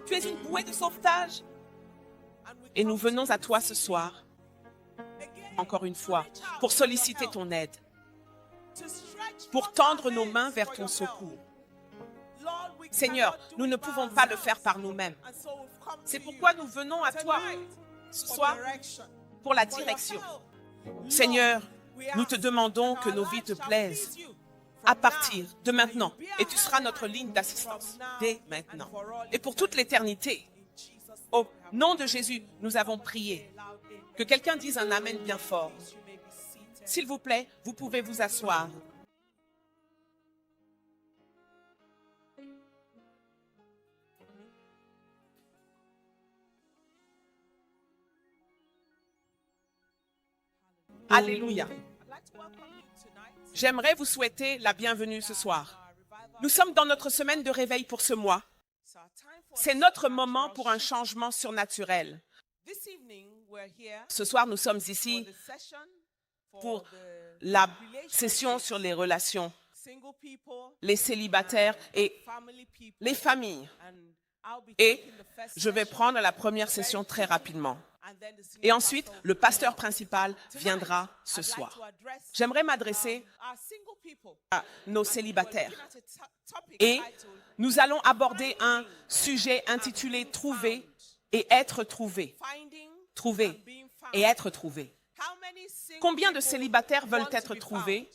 Tu es une bouée de sauvetage. Et nous venons à toi ce soir, encore une fois, pour solliciter ton aide, pour tendre nos mains vers ton secours. Seigneur, nous ne pouvons pas le faire par nous-mêmes. C'est pourquoi nous venons à toi ce soir pour la direction. Seigneur, nous te demandons que nos vies te plaisent à partir de maintenant. Et tu seras notre ligne d'assistance dès maintenant. Et pour toute l'éternité, au nom de Jésus, nous avons prié. Que quelqu'un dise un amen bien fort. S'il vous plaît, vous pouvez vous asseoir. Alléluia. J'aimerais vous souhaiter la bienvenue ce soir. Nous sommes dans notre semaine de réveil pour ce mois. C'est notre moment pour un changement surnaturel. Ce soir, nous sommes ici pour la session sur les relations, les célibataires et les familles. Et je vais prendre la première session très rapidement. Et ensuite, le pasteur principal viendra ce soir. J'aimerais m'adresser à nos célibataires. Et nous allons aborder un sujet intitulé « Trouver et être trouvé ». Trouver et être trouvé. Combien de célibataires veulent être trouvés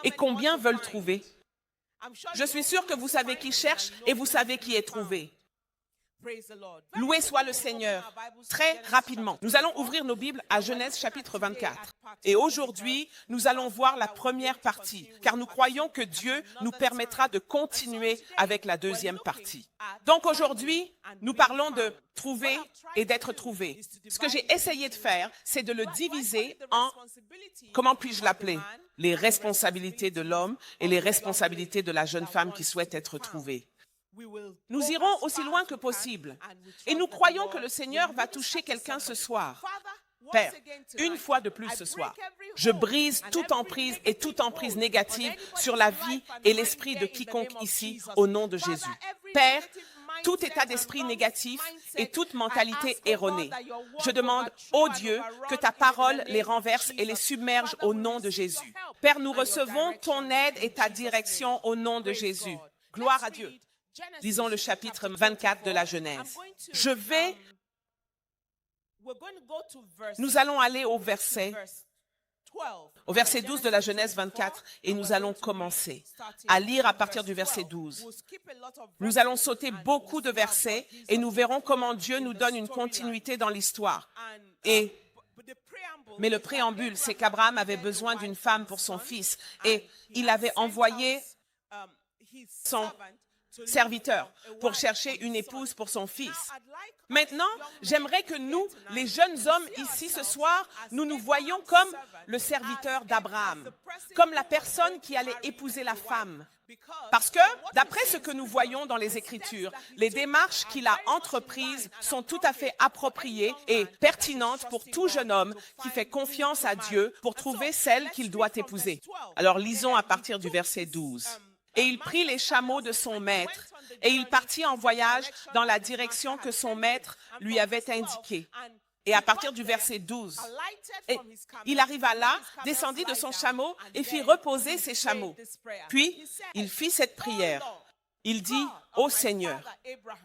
et combien veulent trouver? Je suis sûre que vous savez qui cherche et vous savez qui est trouvé. Loué soit le Seigneur. Très rapidement, nous allons ouvrir nos Bibles à Genèse chapitre 24. Et aujourd'hui, nous allons voir la première partie, car nous croyons que Dieu nous permettra de continuer avec la deuxième partie. Donc aujourd'hui, nous parlons de trouver et d'être trouvé. Ce que j'ai essayé de faire, c'est de le diviser en, comment puis-je l'appeler? Les responsabilités de l'homme et les responsabilités de la jeune femme qui souhaite être trouvée. Nous irons aussi loin que possible et nous croyons que le Seigneur va toucher quelqu'un ce soir. Père, une fois de plus ce soir, je brise toute emprise et toute emprise négative sur la vie et l'esprit de quiconque ici au nom de Jésus. Père, tout état d'esprit négatif et toute mentalité erronée. Je demande, ô Dieu, que ta parole les renverse et les submerge au nom de Jésus. Père, nous recevons ton aide et ta direction au nom de Jésus. Gloire à Dieu. Lisons le chapitre 24 de la Genèse. Nous allons aller au verset 12 de la Genèse 24 et nous allons commencer à lire à partir du verset 12. Nous allons sauter beaucoup de versets et nous verrons comment Dieu nous donne une continuité dans l'histoire. Mais le préambule, c'est qu'Abraham avait besoin d'une femme pour son fils et il avait envoyé son serviteur pour chercher une épouse pour son fils. Maintenant, j'aimerais que nous, les jeunes hommes ici ce soir, nous nous voyions comme le serviteur d'Abraham, comme la personne qui allait épouser la femme. Parce que, d'après ce que nous voyons dans les Écritures, les démarches qu'il a entreprises sont tout à fait appropriées et pertinentes pour tout jeune homme qui fait confiance à Dieu pour trouver celle qu'il doit épouser. Alors, lisons à partir du verset 12. Et il prit les chameaux de son maître, et il partit en voyage dans la direction que son maître lui avait indiquée. Et à partir du verset 12, il arriva là, descendit de son chameau et fit reposer ses chameaux. Puis, il fit cette prière. Il dit, « Ô Seigneur,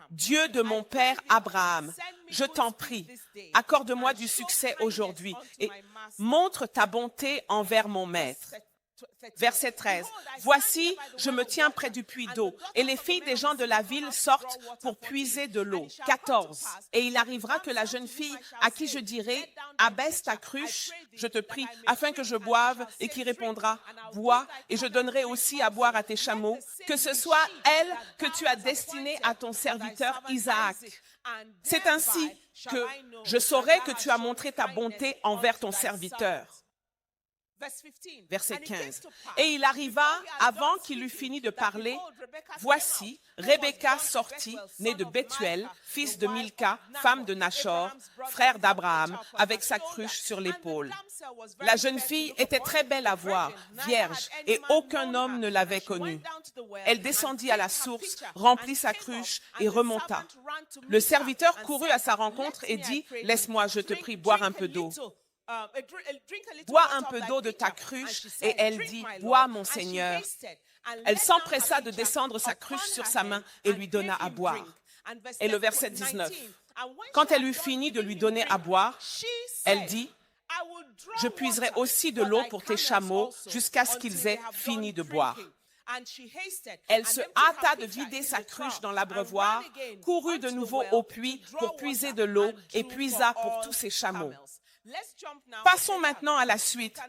Dieu de mon père Abraham, je t'en prie, accorde-moi du succès aujourd'hui et montre ta bonté envers mon maître. » Verset 13. « Voici, je me tiens près du puits d'eau, et les filles des gens de la ville sortent pour puiser de l'eau. » 14. « Et il arrivera que la jeune fille à qui je dirai, abaisse ta cruche, je te prie, afin que je boive, et qui répondra, bois, et je donnerai aussi à boire à tes chameaux, que ce soit elle que tu as destinée à ton serviteur Isaac. C'est ainsi que je saurai que tu as montré ta bonté envers ton serviteur. » verset 15. Et il arriva, avant qu'il eût fini de parler, voici, Rebecca sortit, née de Bethuel, fils de Milca, femme de Nachor, frère d'Abraham, avec sa cruche sur l'épaule. La jeune fille était très belle à voir, vierge, et aucun homme ne l'avait connue. Elle descendit à la source, remplit sa cruche et remonta. Le serviteur courut à sa rencontre et dit, « Laisse-moi, je te prie, boire un peu d'eau. » Bois un peu d'eau de ta cruche. Et elle dit, bois mon Seigneur. Elle s'empressa de descendre sa cruche sur sa main et lui donna à boire. Et le verset 19. Quand elle eut fini de lui donner à boire, elle dit, je puiserai aussi de l'eau pour tes chameaux jusqu'à ce qu'ils aient fini de boire. Elle se hâta de vider sa cruche dans l'abreuvoir, courut de nouveau au puits pour puiser de l'eau et puisa pour tous ses chameaux. Passons maintenant à la suite.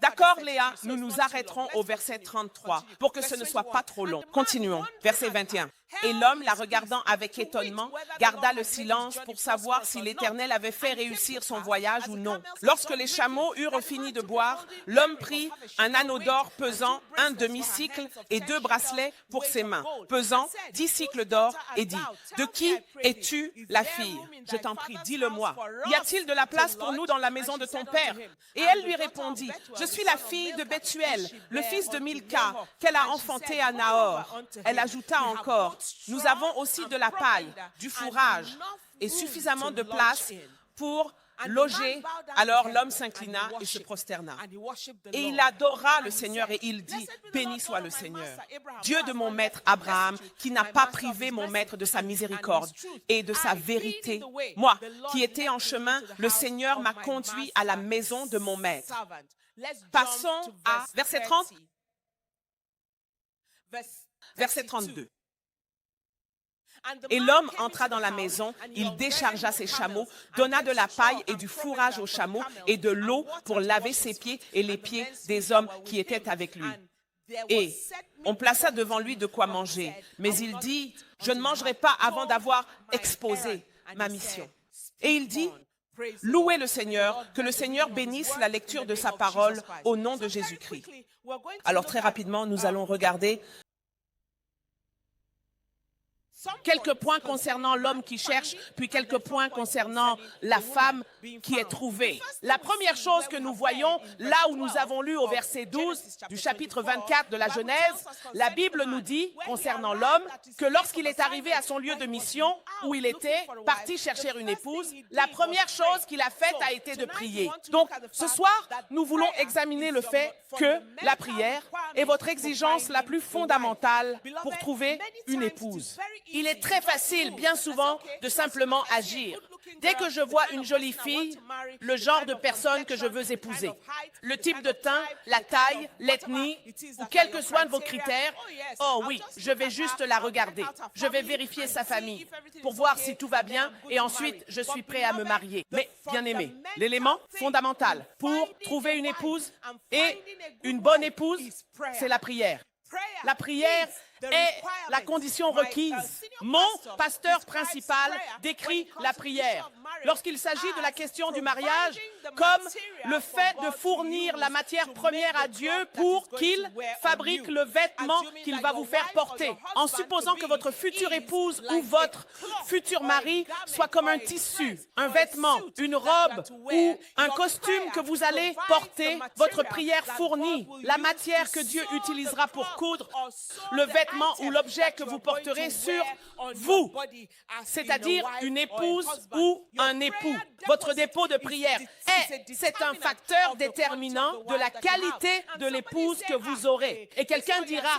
D'accord, Léa, nous nous arrêterons au verset 33 pour que ce ne soit pas trop long. Continuons, verset 21. Et l'homme, la regardant avec étonnement, garda le silence pour savoir si l'Éternel avait fait réussir son voyage ou non. Lorsque les chameaux eurent fini de boire, l'homme prit un anneau d'or pesant un demi-cycle et 2 bracelets pour ses mains, pesant 10 cycles d'or, et dit, « De qui es-tu la fille? Je t'en prie, dis-le-moi. Y a-t-il de la place pour nous dans la maison de ton père? » Et elle lui répondit, « Je suis la fille de Bethuel, le fils de Milca, qu'elle a enfanté à Nahor. » Elle ajouta encore, « Nous avons aussi de la paille, du fourrage et suffisamment de place pour loger. » Alors l'homme s'inclina et se prosterna. Et il adora le Seigneur et il dit, « Béni soit le Seigneur, Dieu de mon maître Abraham, qui n'a pas privé mon maître de sa miséricorde et de sa vérité. Moi, qui étais en chemin, le Seigneur m'a conduit à la maison de mon maître. » Passons à verset 30. Verset 32. Et l'homme entra dans la maison, il déchargea ses chameaux, donna de la paille et du fourrage aux chameaux et de l'eau pour laver ses pieds et les pieds des hommes qui étaient avec lui. Et on plaça devant lui de quoi manger. Mais il dit, « Je ne mangerai pas avant d'avoir exposé ma mission. » Et il dit, « Louez le Seigneur, que le Seigneur bénisse la lecture de sa parole au nom de Jésus-Christ. » Alors très rapidement, nous allons regarder quelques points concernant l'homme qui cherche, puis quelques points concernant la femme qui est trouvée. La première chose que nous voyons, là où nous avons lu au verset 12 du chapitre 24 de la Genèse, la Bible nous dit, concernant l'homme, que lorsqu'il est arrivé à son lieu de mission, où il était parti chercher une épouse, la première chose qu'il a faite a été de prier. Donc, ce soir, nous voulons examiner le fait que la prière est votre exigence la plus fondamentale pour trouver une épouse. Il est très facile, bien souvent, de simplement agir. Dès que je vois une jolie fille, le genre de personne que je veux épouser, le type de teint, la taille, l'ethnie, ou quels que soient vos critères, oh oui, je vais juste la regarder. Je vais vérifier sa famille pour voir si tout va bien et ensuite je suis prêt à me marier. Mais, bien aimé, l'élément fondamental pour trouver une épouse et une bonne épouse, c'est la prière. La prière est la condition requise. Mon pasteur principal décrit la prière lorsqu'il s'agit de la question du mariage comme le fait de fournir la matière première à Dieu pour qu'il fabrique le vêtement qu'il va vous faire porter. En supposant que votre future épouse ou votre futur mari soit comme un tissu, un vêtement, une robe ou un costume que vous allez porter, votre prière fournit la matière que Dieu utilisera pour coudre le vêtement ou l'objet que vous porterez sur vous, c'est-à-dire une épouse ou un époux. Votre dépôt de prière c'est un facteur déterminant de la qualité de l'épouse que vous aurez. Et quelqu'un dira,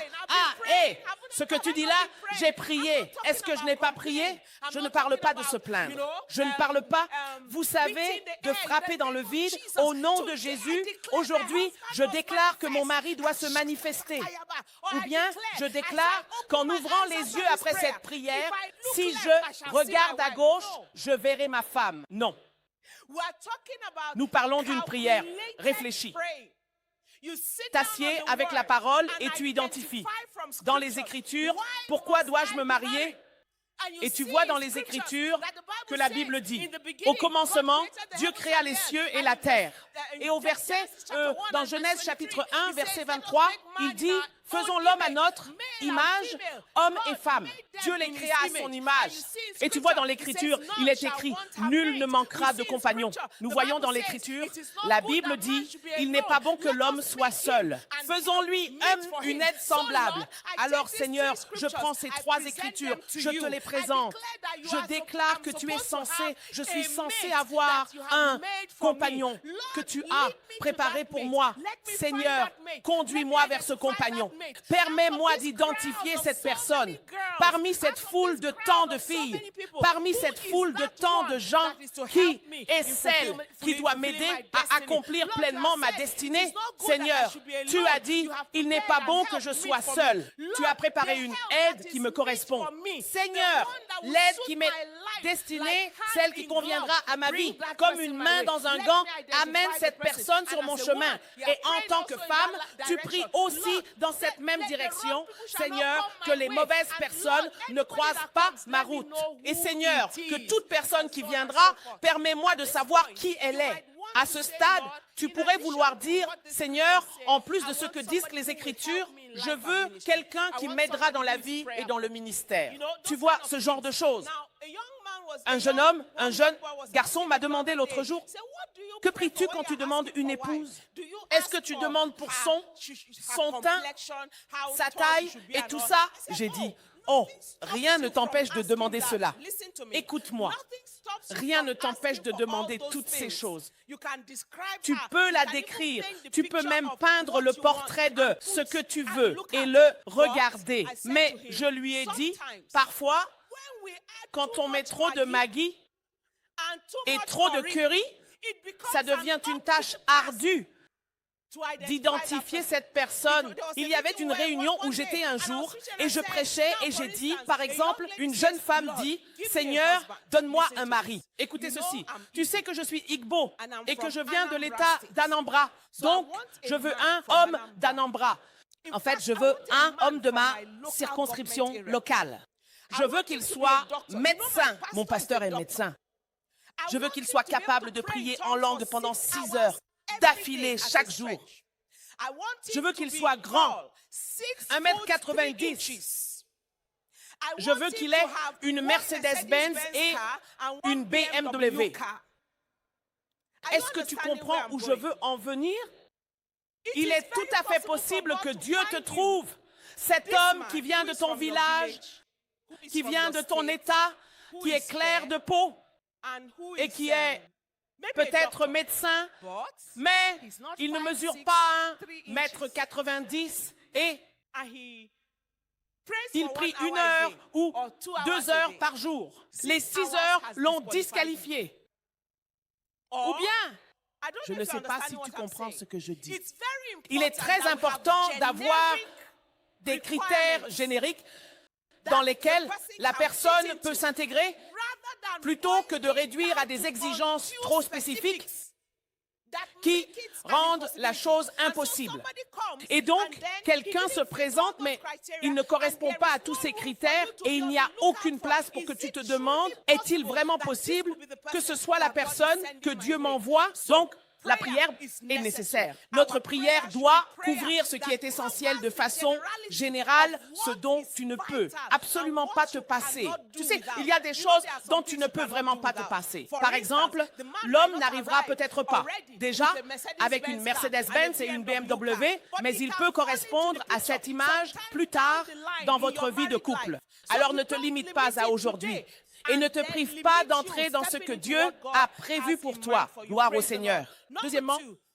ce que tu dis là, j'ai prié. Est-ce que je n'ai pas prié? Je ne parle pas de se plaindre. Je ne parle pas, vous savez, de frapper dans le vide. Au nom de Jésus, aujourd'hui, je déclare que mon mari doit se manifester. Ou bien, je déclare qu'en ouvrant les yeux après cette prière, si je regarde à gauche, je verrai ma femme. Non. Nous parlons d'une prière réfléchie. T'assieds avec la parole et tu identifies. Dans les Écritures, pourquoi dois-je me marier? Et tu vois dans les Écritures que la Bible dit. Au commencement, Dieu créa les cieux et la terre. Et au verset, dans Genèse chapitre 1, verset 23, il dit, faisons l'homme à notre image, homme et femme. Dieu les créa à son image. Et tu vois dans l'Écriture, il est écrit, nul ne manquera de compagnon. Nous voyons dans l'Écriture, la Bible dit, il n'est pas bon que l'homme soit seul. Faisons-lui une aide semblable. Alors Seigneur, je prends ces trois Écritures, je te les présente. Je déclare que tu es censé, je suis censé avoir un compagnon que tu as préparé pour moi. Seigneur, conduis-moi vers ce compagnon. Permets-moi d'identifier cette personne parmi cette foule de tant de filles, parmi cette foule de tant de gens qui est celle qui doit m'aider à accomplir pleinement ma destinée. Seigneur, tu as dit, il n'est pas bon que je sois seul. Tu as préparé une aide qui me correspond. Seigneur, l'aide qui m'est destinée, celle qui conviendra à ma vie, comme une main dans un gant, amène cette personne sur mon chemin. Et en tant que femme, tu pries aussi dans cette même direction, Seigneur, que les mauvaises personnes ne croisent pas ma route. Et Seigneur, que toute personne qui viendra, permets-moi de savoir qui elle est. À ce stade, tu pourrais vouloir dire, Seigneur, en plus de ce que disent les Écritures, je veux quelqu'un qui m'aidera dans la vie et dans le ministère. Tu vois, ce genre de choses. Un jeune homme, un jeune garçon m'a demandé l'autre jour, que pries-tu quand tu demandes une épouse? Est-ce que tu demandes pour son teint, sa taille et tout ça? J'ai dit, oh, rien ne t'empêche de demander cela. Écoute-moi, rien ne t'empêche de demander toutes ces choses. Tu peux la décrire, tu peux même peindre le portrait de ce que tu veux et le regarder. Mais je lui ai dit, parfois, quand on met trop de Maggi et trop de curry, ça devient une tâche ardue d'identifier cette personne. Il y avait une réunion où j'étais un jour et je prêchais et j'ai dit, par exemple, une jeune femme dit, Seigneur, donne-moi un mari. Écoutez ceci, tu sais que je suis Igbo et que je viens de l'état d'Anambra, donc je veux un homme d'Anambra. En fait, je veux un homme de ma circonscription locale. Je veux qu'il soit médecin. Mon pasteur est médecin. Je veux qu'il soit capable de prier en langue pendant 6 heures d'affilée chaque jour. Je veux qu'il soit grand, 1m90. Je veux qu'il ait une Mercedes-Benz et une BMW. Est-ce que tu comprends où je veux en venir? Il est tout à fait possible que Dieu te trouve cet homme qui vient de ton village, qui vient de ton état, qui est clair de peau et qui est peut-être médecin, mais il ne mesure pas 1m90 et il prie 1 heure ou 2 heures par jour. Les 6 heures l'ont disqualifié. Ou bien, je ne sais pas si tu comprends ce que je dis. Il est très important d'avoir des critères génériques dans lesquels la personne peut s'intégrer plutôt que de réduire à des exigences trop spécifiques qui rendent la chose impossible. Et donc, quelqu'un se présente, mais il ne correspond pas à tous ces critères et il n'y a aucune place pour que tu te demandes, est-il vraiment possible que ce soit la personne que Dieu m'envoie? Donc, la prière est nécessaire. Notre prière doit couvrir ce qui est essentiel de façon générale, ce dont tu ne peux absolument pas te passer. Tu sais, il y a des choses dont tu ne peux vraiment pas te passer. Par exemple, l'homme n'arrivera peut-être pas déjà avec une Mercedes-Benz et une BMW, mais il peut correspondre à cette image plus tard dans votre vie de couple. Alors ne te limite pas à aujourd'hui. Et ne te prive pas d'entrer dans ce que Dieu a prévu pour toi. Gloire au Seigneur. Deuxièmement,